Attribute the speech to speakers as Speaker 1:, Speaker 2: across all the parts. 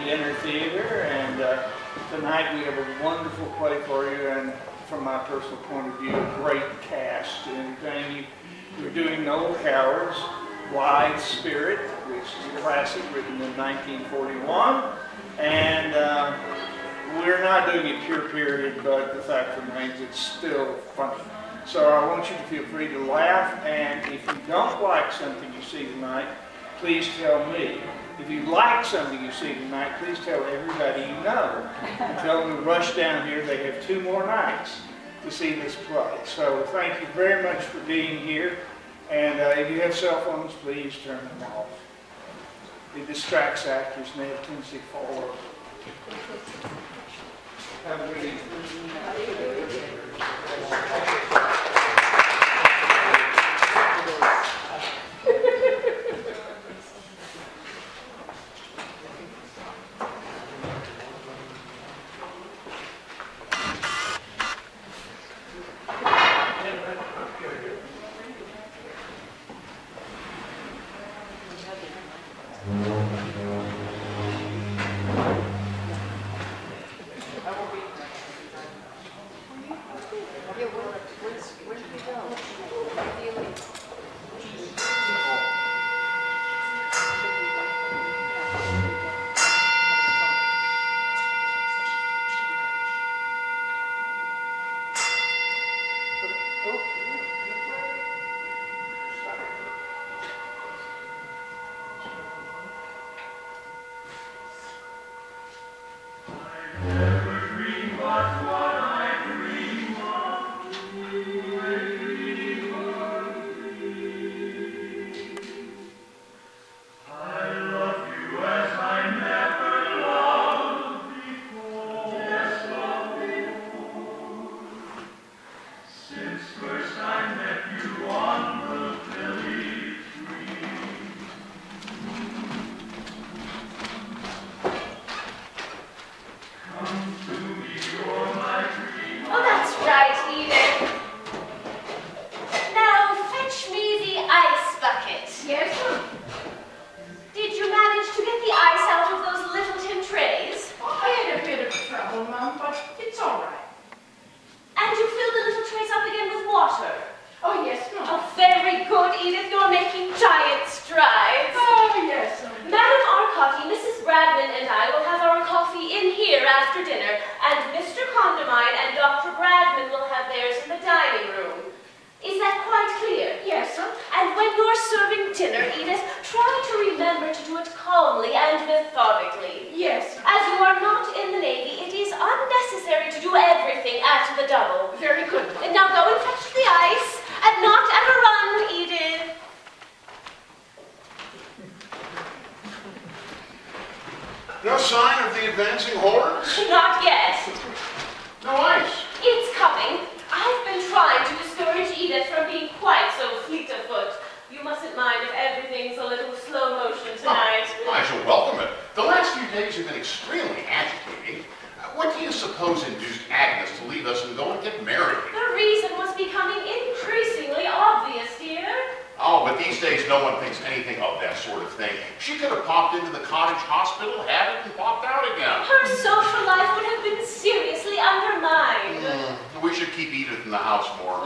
Speaker 1: Dinner Theater, and tonight we have a wonderful play for you, and from my personal point of view, a great cast to entertain you. We're doing Noel Coward's Blithe Spirit, which is a classic written in 1941, and we're not doing it pure period, but the fact remains it's still funny. So I want you to feel free to laugh, and if you don't like something you see tonight, please tell me. If you like something you see tonight, please tell everybody you know. And tell them to rush down here. They have 2 more nights to see this play. So thank you very much for being here. And if you have cell phones, please turn them off. It distracts actors and they have tendency to fall over. Have a good evening.
Speaker 2: No sign of the advancing hordes?
Speaker 3: Not yet.
Speaker 2: No ice?
Speaker 3: It's coming. I've been trying to discourage Edith from being quite so fleet of foot. You mustn't mind if everything's a little slow motion tonight.
Speaker 2: Oh, I shall welcome it. The last few days have been extremely agitating. What do you suppose induced Agnes to leave us and go and get married?
Speaker 3: The reason was becoming increasingly obvious, dear.
Speaker 2: Oh, but these days no one thinks anything of that sort of thing. She could have popped into the cottage hospital, had it, and popped out again.
Speaker 3: Her social life would have been seriously undermined.
Speaker 2: We should keep Edith in the house more.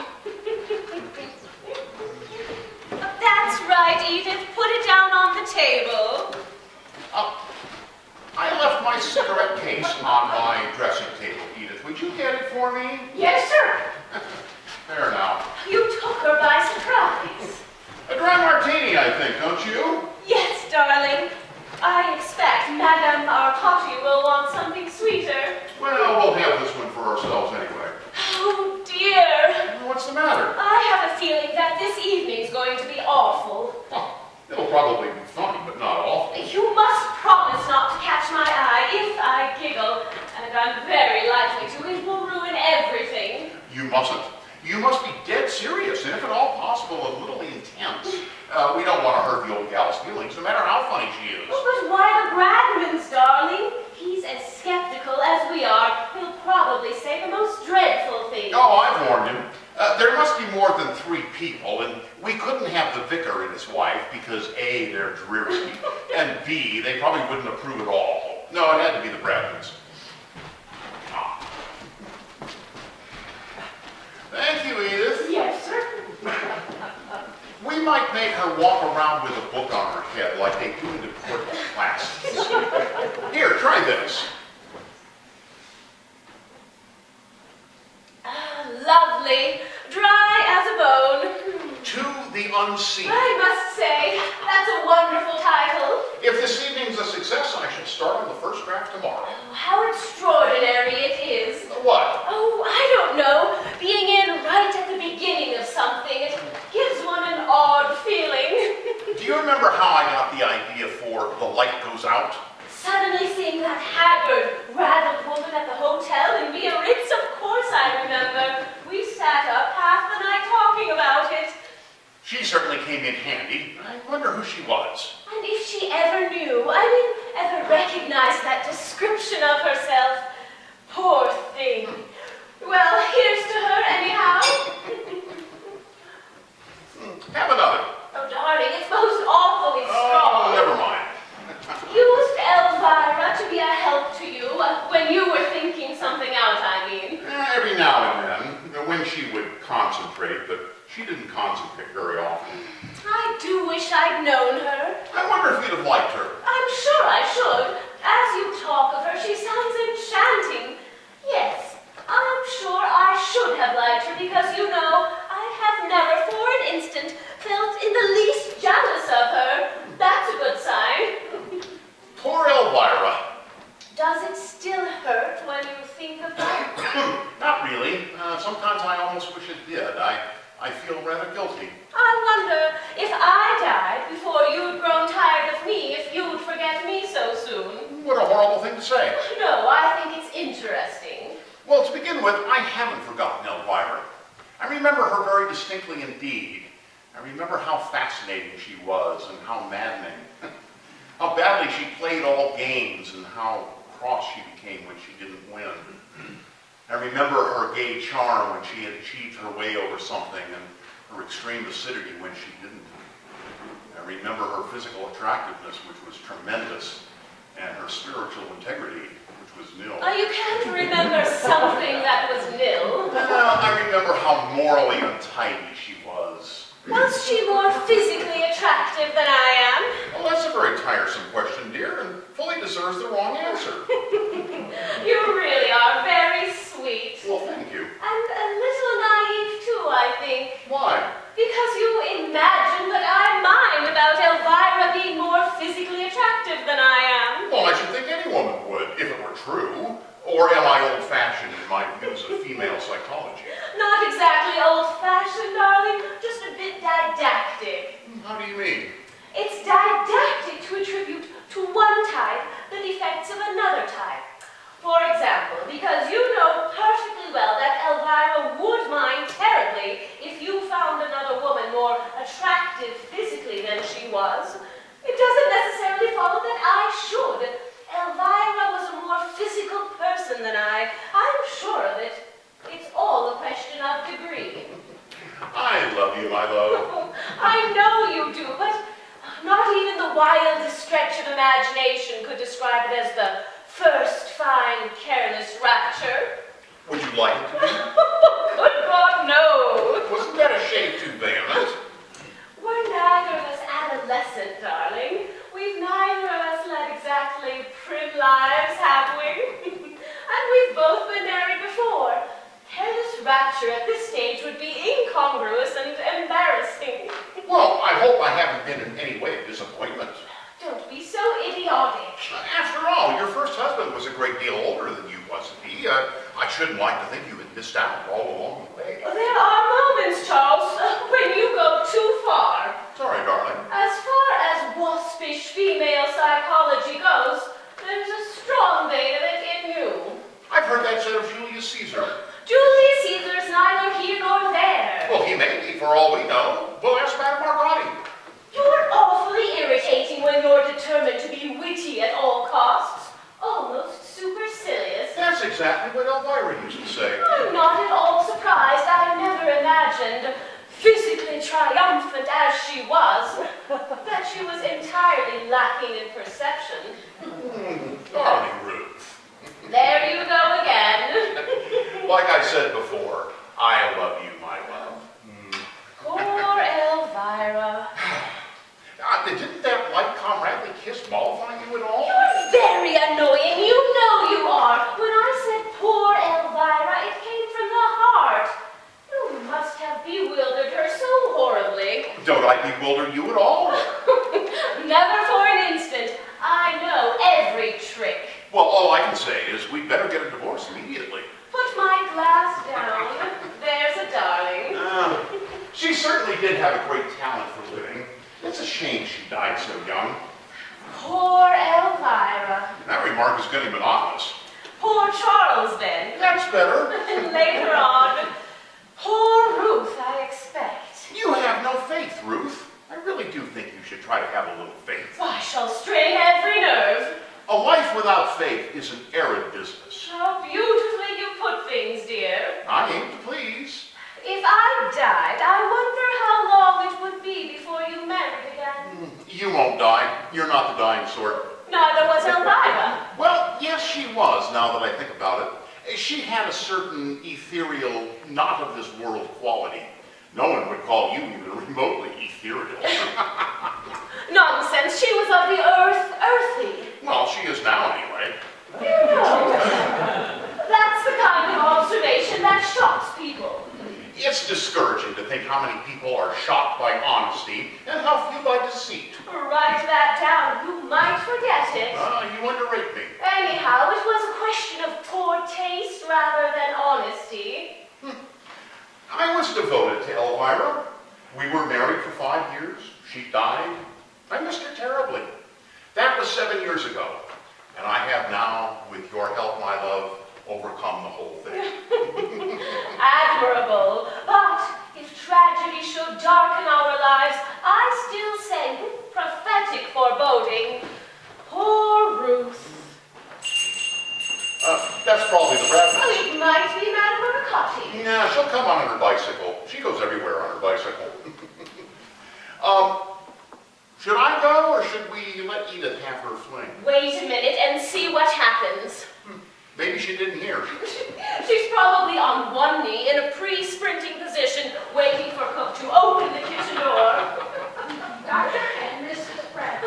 Speaker 3: That's right, Edith. Put it down on the table.
Speaker 2: I left my cigarette case on my dressing table, Edith. Would you get it for me?
Speaker 3: Yes, sir.
Speaker 2: There now.
Speaker 3: You took her by surprise.
Speaker 2: A dry martini, I think, don't you?
Speaker 3: Yes, darling. I expect Madame Arcotti will want something sweeter.
Speaker 2: Well, we'll have this one for ourselves anyway.
Speaker 3: Oh, dear.
Speaker 2: What's the matter?
Speaker 3: I have a feeling that this evening's going to be awful.
Speaker 2: Oh, it'll probably be funny, but not awful.
Speaker 3: You must promise not to catch my eye if I giggle, and I'm very likely to. It will ruin everything.
Speaker 2: You mustn't. You must be dead serious, and if at all possible, a little intense. We don't want to hurt the old gal's feelings, no matter how funny she is.
Speaker 3: Oh, but why the Bradmans, darling? He's as skeptical as we are. He'll probably say the most dreadful things.
Speaker 2: Oh, I've warned him. There must be more than 3 people, and we couldn't have the vicar and his wife because A, they're dreary, and B, they probably wouldn't approve this.
Speaker 3: Lovely. Dry as a bone.
Speaker 2: To the Unseen.
Speaker 3: I must say, that's a wonderful title.
Speaker 2: If this evening's a success, I should start on the first draft tomorrow.
Speaker 3: Oh, how extraordinary it is.
Speaker 2: What?
Speaker 3: Oh, I don't know. Being in right at the beginning of something, it gives one an odd feeling.
Speaker 2: Do you remember how I got the idea for The Light Goes Out?
Speaker 3: Suddenly seeing that haggard, raddled woman at the hotel in Biarritz, of course I remember. We sat up half the night talking about it.
Speaker 2: She certainly came in handy. I wonder who she was.
Speaker 3: And if she ever knew, ever recognized that description of herself. Poor thing. Well, here's to her anyhow.
Speaker 2: Have another.
Speaker 3: Oh, darling, it's most awfully strong.
Speaker 2: Oh, never mind.
Speaker 3: Used Elvira to be a help to you when you were thinking something out, I mean.
Speaker 2: Every now and then, when she would concentrate, but she didn't concentrate very often.
Speaker 3: I do wish I'd known her.
Speaker 2: I wonder if you'd have liked her.
Speaker 3: I'm sure I should. As you talk of her, she sounds enchanting. Yes, I'm sure I should have liked her because, you know, I have never for an instant felt in the least jealous of her. That's a good sign.
Speaker 2: Poor Elvira.
Speaker 3: Does it still hurt when you think of her?
Speaker 2: Not really. Sometimes I almost wish it did. I feel rather guilty.
Speaker 3: I wonder if I died before you'd grown tired of me, if you'd forget me so soon.
Speaker 2: What a horrible thing to say.
Speaker 3: No, I think it's interesting.
Speaker 2: Well, to begin with, I haven't forgotten Elvira. I remember her very distinctly indeed. I remember how fascinating she was and how maddening. How badly she played all games and how cross she became when she didn't win. I remember her gay charm when she had achieved her way over something and her extreme acidity when she didn't. I remember her physical attractiveness, which was tremendous, and her spiritual integrity, which was nil.
Speaker 3: You can't remember something that was nil.
Speaker 2: Well, I remember how morally untidy she was.
Speaker 3: Was she more physically attractive than I am?
Speaker 2: Well, that's a very tiresome question, dear, and fully deserves the wrong answer.
Speaker 3: You really are very sweet.
Speaker 2: Well, thank you.
Speaker 3: And a little naive, too, I think.
Speaker 2: Why?
Speaker 3: Because you imagine that I mind about Elvira being more physically attractive than I am.
Speaker 2: Well, I should think any woman would, if it were true. Or am I old-fashioned in my views of female psychology?
Speaker 3: Not exactly old-fashioned, darling, just a bit didactic.
Speaker 2: How do you mean?
Speaker 3: It's didactic to attribute to one type the defects of another type. For example, because you know perfectly well that Elvira would mind terribly if you found another woman more attractive physically than she was. It doesn't necessarily follow that I should. Elvira was a more physical person than I. I'm sure of it. It's all a question of degree.
Speaker 2: I love you, my love.
Speaker 3: I know you do, but not even the wildest stretch of imagination could describe it as the first fine, careless rapture.
Speaker 2: Would you like it to be?
Speaker 3: Good God, no.
Speaker 2: Wasn't that a shade too vehement?
Speaker 3: We're neither of us adolescent, darling. We've neither of us led exactly prim lives, have we? And we've both been married before. Careless rapture at this stage would be incongruous and embarrassing.
Speaker 2: Well, I hope I haven't been in any way a disappointment.
Speaker 3: Don't be so idiotic.
Speaker 2: After all, your first husband was a great deal older than you, wasn't he? I shouldn't like to think you had missed out all along the way.
Speaker 3: There are moments, Charles, when you go too far.
Speaker 2: Sorry, darling.
Speaker 3: As far as waspish female psychology goes, there's a strong vein of it in you.
Speaker 2: I've heard that said of Julius Caesar.
Speaker 3: Julius Caesar's neither here nor there.
Speaker 2: Well, he may be, for all we know. Well, ask Madame Marcotti.
Speaker 3: You're awfully irritating when you're determined to be witty at all costs. Almost supercilious.
Speaker 2: That's exactly what Elvira used to say.
Speaker 3: I'm not at all surprised. I never imagined, physically triumphant as she was, that she was entirely lacking in perception.
Speaker 2: Darling Ruth.
Speaker 3: There you go again.
Speaker 2: Like I said before, I love you, my love.
Speaker 3: Poor Elvira.
Speaker 2: Didn't that light comradely kiss mollify you at all?
Speaker 3: You're very annoying. You know
Speaker 2: bewilder you at all?
Speaker 3: Never for an instant. I know every trick.
Speaker 2: Well, all I can say is we'd better get a divorce immediately.
Speaker 3: Put my glass down. There's a darling.
Speaker 2: She certainly did have a great talent for living. It's a shame she died so young.
Speaker 3: Poor Elvira.
Speaker 2: That remark is getting monotonous.
Speaker 3: Poor Charles, then.
Speaker 2: That's better.
Speaker 3: And later on, poor Ruth, I expect.
Speaker 2: You have no faith, Ruth. I really do think you should try to have a little faith.
Speaker 3: I shall strain every nerve.
Speaker 2: A life without faith is an arid business.
Speaker 3: How beautifully you put things, dear.
Speaker 2: I aim to please.
Speaker 3: If I died, I wonder how long it would be before you married again.
Speaker 2: You won't die. You're not the dying sort.
Speaker 3: Neither was Elvira.
Speaker 2: Well, yes, she was, now that I think about it. She had a certain ethereal, not of this world quality. No one would call you even remotely ethereal.
Speaker 3: Nonsense, she was of the earth, earthy.
Speaker 2: Well, she is now, anyway.
Speaker 3: You know, that's the kind of observation that shocks people.
Speaker 2: It's discouraging to think how many people are shocked by honesty and how few by deceit.
Speaker 3: Write that down. You might forget it.
Speaker 2: You underrate me.
Speaker 3: Anyhow, it was a question of poor taste rather than honesty.
Speaker 2: I was devoted to Elvira. We were married for 5 years. She died. I missed her terribly. That was 7 years ago. And I have now, with your help, my love, overcome the whole thing.
Speaker 3: Admirable. But if tragedy should darken our lives, I still say, with prophetic foreboding, poor Ruth.
Speaker 2: That's probably the Bradman.
Speaker 3: Oh, it might be Madame Ricotti.
Speaker 2: Yeah, she'll come on her bicycle. She goes everywhere on her bicycle. Should I go, or should we let Edith have her fling?
Speaker 3: Wait a minute and see what happens.
Speaker 2: Maybe she didn't hear.
Speaker 3: She's probably on one knee in a pre-sprinting position, waiting for Cook to open the kitchen door.
Speaker 4: Doctor and Mrs. Pratt.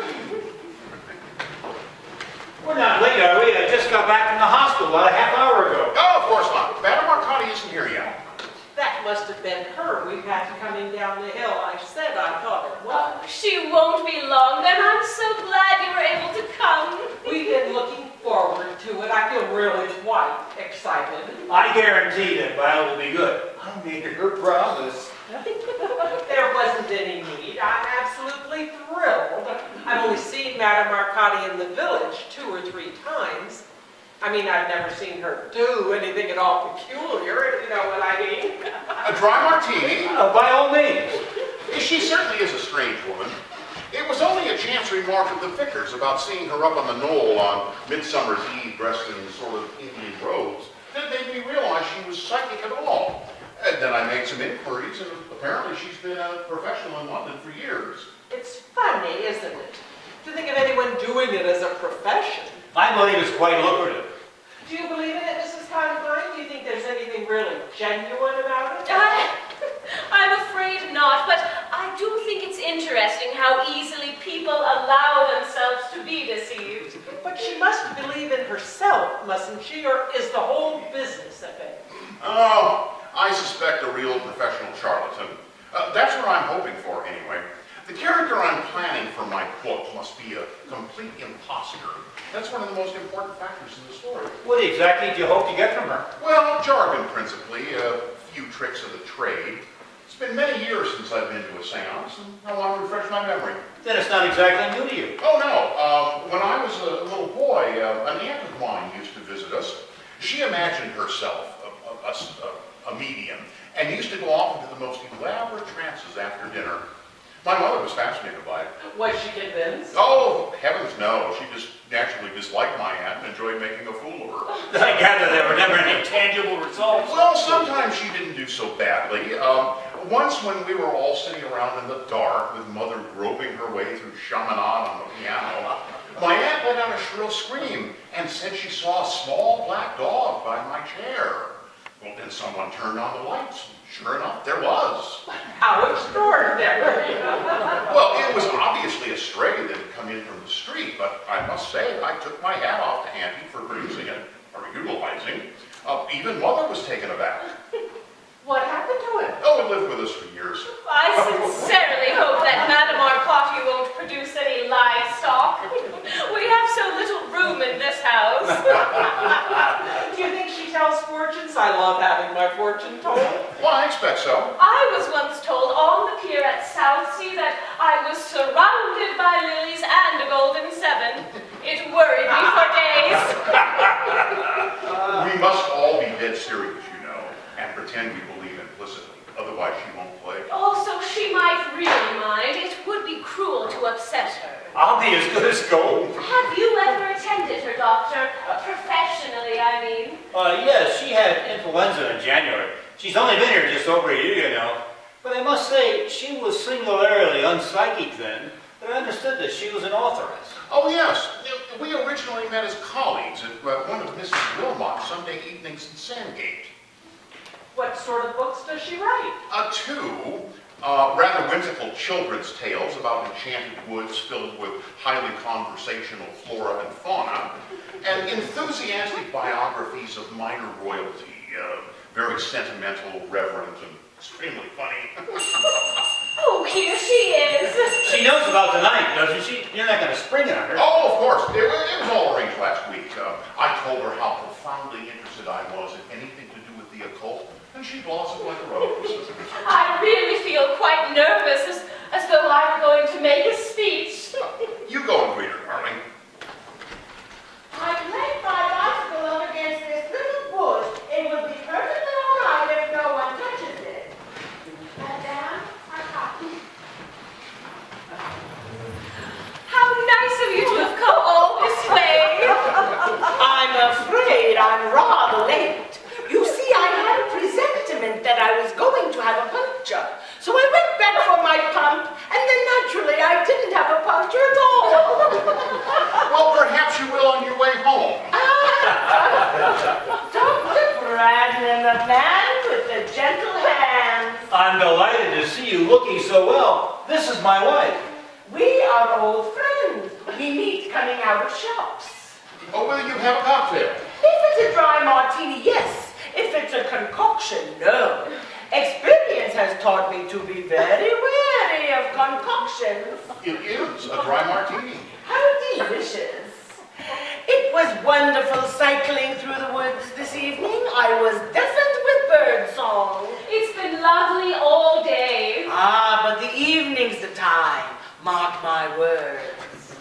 Speaker 5: We're not late, are we? I just got back from the hospital about a half hour ago.
Speaker 2: Oh, of course not. Madame Arcadi isn't here yet.
Speaker 4: That must have been her we passed coming down the hill. I said I thought it was.
Speaker 3: She won't be long, then. I'm so glad you were able to come.
Speaker 4: We've been looking forward to it. I feel really quite excited.
Speaker 5: I guarantee that Val will be good. I made her promise.
Speaker 4: There wasn't any need. I'm absolutely thrilled. I've only seen Madame Arcadi in the village 2 or 3 times. I mean, I've never seen her do anything at all peculiar, if you know what I mean.
Speaker 2: A dry martini?
Speaker 5: By all means.
Speaker 2: She certainly is a strange woman. It was only a chance remark of the vicar's about seeing her up on the knoll on Midsummer's Eve dressed in sort of Indian robes that made me realize she was psychic at all. And then I made some inquiries, and apparently she's been a professional in London for years.
Speaker 4: It's funny, isn't it? To think of anyone doing it as a profession.
Speaker 5: I believe it's quite lucrative.
Speaker 4: Do you believe in it, Mrs. Conklin? Do you think there's anything really genuine about it?
Speaker 3: I'm afraid not, but I do think it's interesting how easily people allow themselves to be deceived.
Speaker 4: But she must believe in herself, mustn't she? Or is the whole business a fake?
Speaker 2: Oh, I suspect a real professional charlatan. That's what I'm hoping for, anyway. The character I'm planning for my book must be a complete imposter. That's one of the most important factors in the story.
Speaker 5: What exactly do you hope to get from her?
Speaker 2: Well, jargon principally, a few tricks of the trade. It's been many years since I've been to a seance, and I want to refresh my memory.
Speaker 5: Then it's not exactly new to you.
Speaker 2: Oh, no. When I was a little boy, an aunt of mine used to visit us. She imagined herself a medium, and used to go off into the most elaborate trances after dinner. My mother was fascinated by it.
Speaker 4: Was she convinced?
Speaker 2: Oh, heavens no. She just naturally disliked my aunt and enjoyed making a fool of her.
Speaker 5: I gather there were never any tangible results.
Speaker 2: Well, sometimes she didn't do so badly. Once when we were all sitting around in the dark with Mother groping her way through Chaminade on the piano, my aunt let out a shrill scream and said she saw a small black dog by my chair. Well, then someone turned on the lights. Sure enough, there was.
Speaker 4: How extraordinary.
Speaker 2: Well, it was obviously a stray that had come in from the street, but I must say I took my hat off to Auntie for producing it, or utilizing. Even Mother was taken aback.
Speaker 4: What happened to him?
Speaker 2: Oh, he lived with us for years.
Speaker 3: I sincerely hope that Madame Arcotti won't produce any livestock. We have so little room in this house.
Speaker 4: Do you think she tells fortunes? I love having my fortune told.
Speaker 2: Well, I expect so.
Speaker 3: I was once told on the pier at Southsea that I was surrounded by lilies and a golden seven. It worried me for days.
Speaker 2: We must all be dead serious, you know, and pretend we believe implicitly. Otherwise, she won't play.
Speaker 3: Also, she might really mind. It would be cruel to upset her.
Speaker 5: I'll be as good as gold.
Speaker 3: Have you ever attended her, Doctor? Professionally, I mean.
Speaker 5: Yes, she had influenza in January. She's only been here just over a year, you know. But I must say, she was singularly unpsychic then. But I understood that she was an authoress.
Speaker 2: Oh, yes. We originally met as colleagues at one of Mrs. Wilmot's Sunday evenings in Sandgate.
Speaker 4: What sort of books does she write?
Speaker 2: Two rather whimsical children's tales about enchanted woods filled with highly conversational flora and fauna, and enthusiastic biographies of minor royalty, very sentimental, reverent, and extremely funny.
Speaker 3: Oh, here she is.
Speaker 5: She knows about tonight, doesn't she? You're not going to spring it on her.
Speaker 2: Oh, of course. It was all arranged last week. I told her how profoundly interested I was in anything to do with the occult, and she blossomed like a rose.
Speaker 3: I really feel quite nervous, as though I were going to make a speech.
Speaker 2: You go and greet her, darling.
Speaker 6: I laid my bicycle up against this little bush. It would be perfectly all right if no one touches it. Madame Arcotti.
Speaker 3: How nice of you to have come all this way.
Speaker 6: I'm afraid I'm rather late. You see, I had a presentiment that I was going to have a puncture. So I went back for my pump, and then naturally I didn't have a puncture at all.
Speaker 2: Well, perhaps you will on your way home.
Speaker 6: Dr. Ragin, the man with the gentle hands.
Speaker 5: I'm delighted to see you looking so well. This is my wife.
Speaker 6: We are old friends. We meet coming out of shops.
Speaker 2: Oh, will you have a cocktail?
Speaker 6: If it's a dry martini, yes. If it's a concoction, no. Experience has taught me to be very wary of concoctions.
Speaker 2: It is a dry martini.
Speaker 6: How delicious. It was wonderful cycling through the woods this evening. I was deafened with bird song.
Speaker 3: It's been lovely all day.
Speaker 6: Ah, but the evening's the time. Mark my words.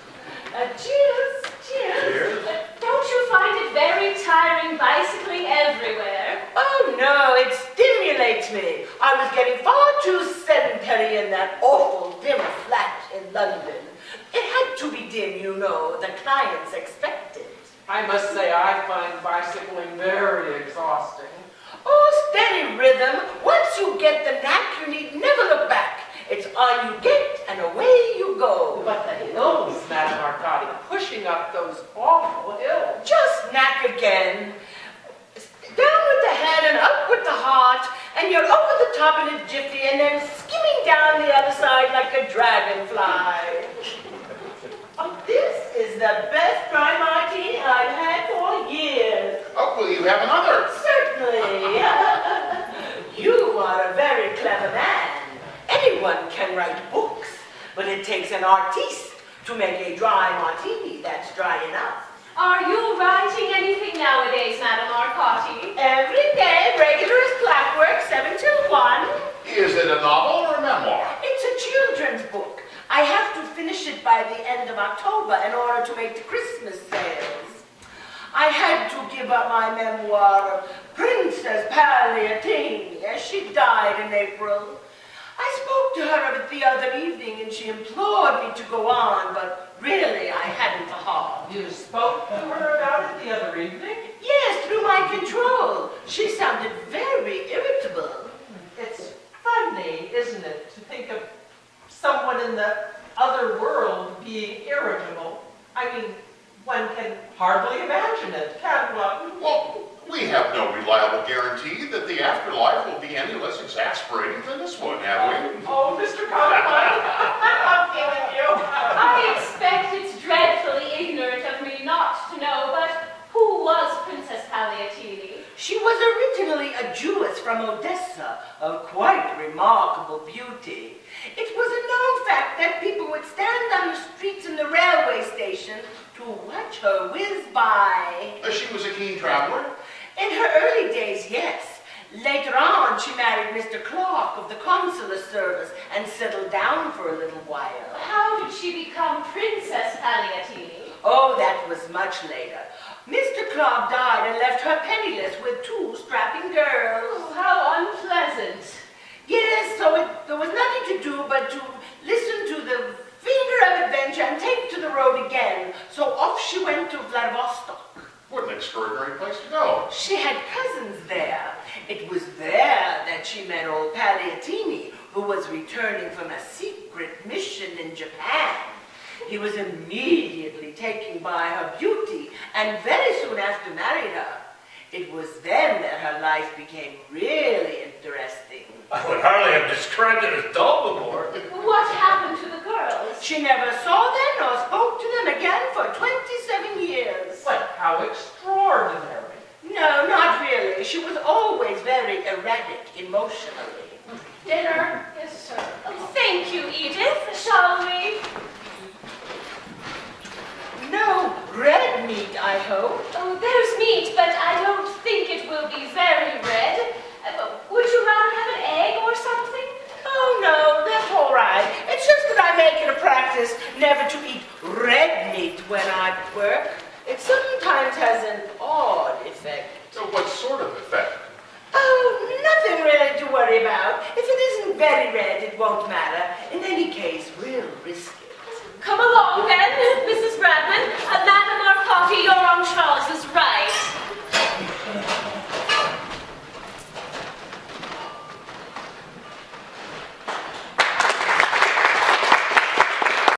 Speaker 6: Cheers. Cheers.
Speaker 5: Cheers.
Speaker 3: Don't you find it very tiring bicycling everywhere?
Speaker 6: Oh no, it stimulates me. I was getting far too sedentary in that awful dim flat in London. It had to be dim, you know. The clients expect it.
Speaker 4: I must say I find bicycling very exhausting.
Speaker 6: Oh, steady rhythm. Once you get the knack, you need never look back. It's on you get and away you go.
Speaker 4: But the hills, Madame Arcotti, pushing up those awful hills.
Speaker 6: Just knack again. Down with the head and up with the heart, and you're over the top in a jiffy and then skimming down the other side like a dragonfly. This is the best dry martini I've had for years.
Speaker 2: Oh, will you have another?
Speaker 6: Certainly. You are a very clever man. Anyone can write books, but it takes an artiste to make a dry martini that's dry enough.
Speaker 3: Are you writing anything nowadays, Madame Arcotti?
Speaker 6: Every day, regular as clockwork, 7 till 1.
Speaker 2: Is it a novel or a memoir?
Speaker 6: It's a children's book. I have to finish it by the end of October in order to make the Christmas sales. I had to give up my memoir of Princess Palliatini as she died in April. I spoke to her of it the other evening and she implored me to go on, but really I hadn't the heart.
Speaker 4: You spoke to her about it the other evening?
Speaker 6: Yes, through my control. She sounded very irritable.
Speaker 4: It's funny, isn't it, to think of someone in the other world being irritable. I mean, one can hardly imagine it, can one?
Speaker 2: Well, we have no reliable guarantee that the afterlife will be any less exasperating than this one, have we?
Speaker 4: Oh, Mr. Conklin, I'm feeling you.
Speaker 3: I expect it's dreadfully ignorant of me not to know, but who was Princess Palliatini?
Speaker 6: She was originally a a Jewess from Odessa of quite remarkable beauty. It was a known fact that people would stand on the streets and the railway station to watch her whiz by.
Speaker 2: She was a keen traveler.
Speaker 6: In her early days, yes. Later on, she married Mr. Clark of the consular service and settled down for a little while.
Speaker 3: How did she become Princess Pagliatini?
Speaker 6: Oh, that was much later. Mr. Clark died and left her penniless with 2 strapping girls.
Speaker 3: Oh, how unpleasant.
Speaker 6: Yes, so there was nothing to do but to listen to the finger of adventure and take to the road again. So off she went to Vladivostok.
Speaker 2: What an extraordinary place to go.
Speaker 6: She had cousins there. It was there that she met old Pagliatini, who was returning from a secret mission in Japan. He was immediately taken by her beauty and very soon after married her. It was then that her life became really interesting.
Speaker 7: I would hardly have described it as dull before.
Speaker 3: What happened to the girls?
Speaker 6: She never saw them nor spoke to them again for 27 years.
Speaker 4: But how extraordinary.
Speaker 6: No, not really. She was always very erratic emotionally.
Speaker 3: Dinner? Yes, sir. Oh, thank you, Edith. Shall we?
Speaker 6: No red meat, I hope.
Speaker 3: Oh, there's meat, but I don't think it will be very red. Would you rather have an egg or something?
Speaker 6: Oh, no, that's all right. It's just that I make it a practice never to eat red meat when I work. It sometimes has an odd effect.
Speaker 2: So what sort of effect?
Speaker 6: Oh, nothing really to worry about. If it isn't very red, it won't matter.